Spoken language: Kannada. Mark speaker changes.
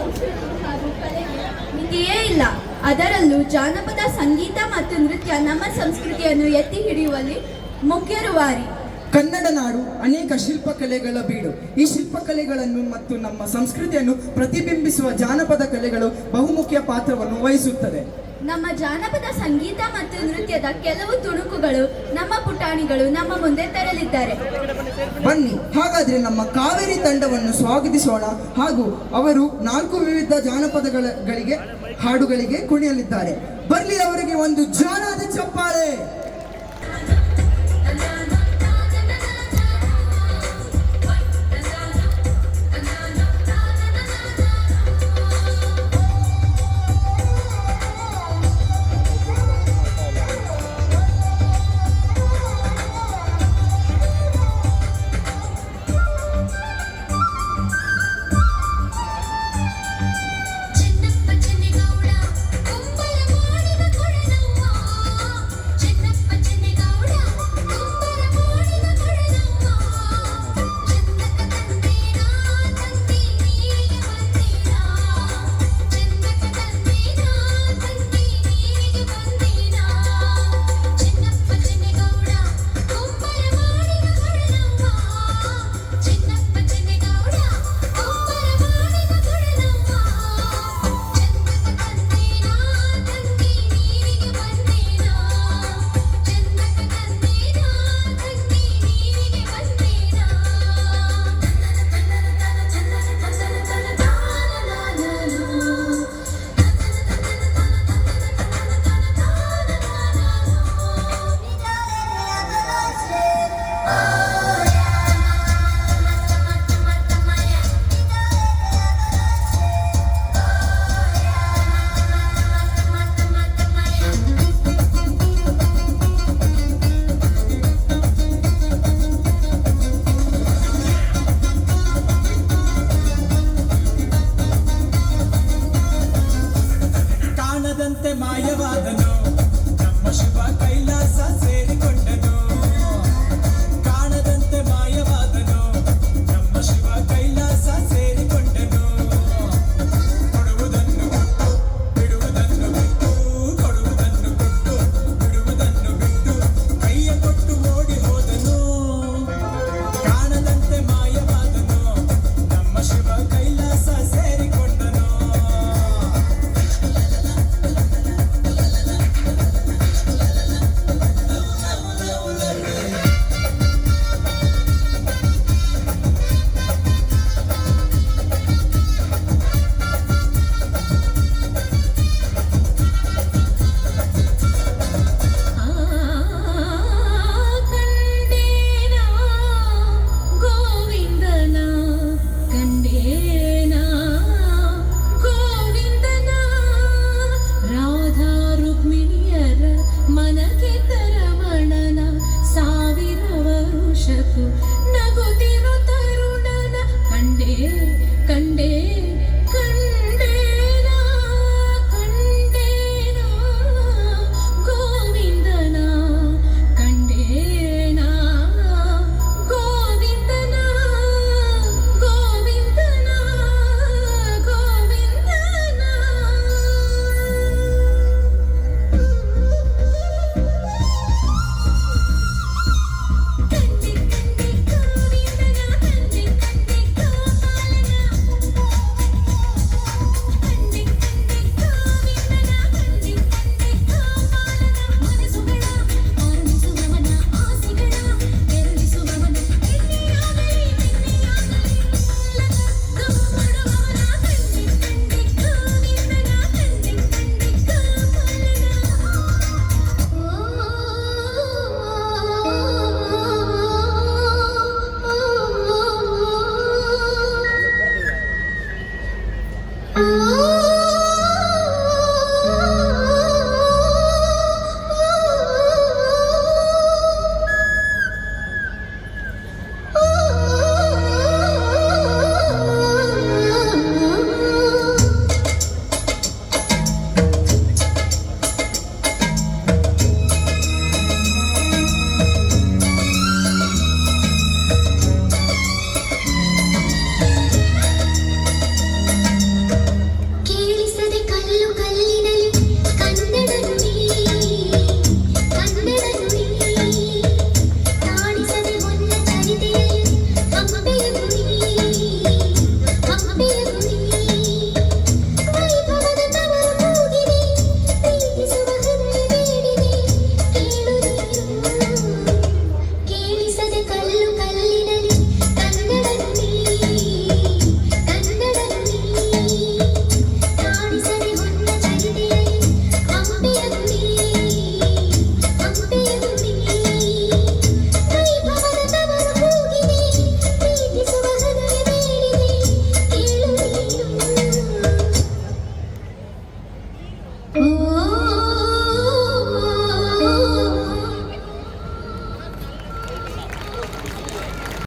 Speaker 1: ಸಂಸ್ಕೃತಿ ಹಾಗೂ ಕಲೆಗೆ ಮಿತಿಯೇ ಇಲ್ಲ. ಅದರಲ್ಲೂ ಜಾನಪದ ಸಂಗೀತ ಮತ್ತು ನೃತ್ಯ ನಮ್ಮ ಸಂಸ್ಕೃತಿಯನ್ನು ಎತ್ತಿ ಹಿಡಿಯುವಲ್ಲಿ ಮುಖ್ಯ ರೂವಾರಿ.
Speaker 2: ಕನ್ನಡ ನಾಡು ಅನೇಕ ಶಿಲ್ಪಕಲೆಗಳ ಬೀಡು. ಈ ಶಿಲ್ಪಕಲೆಗಳನ್ನು ಮತ್ತು ನಮ್ಮ ಸಂಸ್ಕೃತಿಯನ್ನು ಪ್ರತಿಬಿಂಬಿಸುವ ಜಾನಪದ ಕಲೆಗಳು ಬಹುಮುಖ್ಯ ಪಾತ್ರವನ್ನು ವಹಿಸುತ್ತದೆ.
Speaker 1: ನಮ್ಮ ಜಾನಪದ ಸಂಗೀತ ಮತ್ತು ನೃತ್ಯದ ಕೆಲವು ತುಣುಕುಗಳು ನಮ್ಮ ಪುಟಾಣಿಗಳು ನಮ್ಮ ಮುಂದೆ ತರಲಿದ್ದಾರೆ.
Speaker 2: ಬನ್ನಿ ಹಾಗಾದ್ರೆ ನಮ್ಮ ಕಾವೇರಿ ತಂಡವನ್ನು ಸ್ವಾಗತಿಸೋಣ. ಹಾಗೂ ಅವರು 4 ವಿವಿಧ ಜಾನಪದಗಳಿಗೆ ಹಾಡುಗಳಿಗೆ ಕುಣಿಯಲಿದ್ದಾರೆ. ಬರಲಿ ಅವರಿಗೆ ಒಂದು ಜಾನದ ಚಪ್ಪಾಳೆ. ಮಾಯ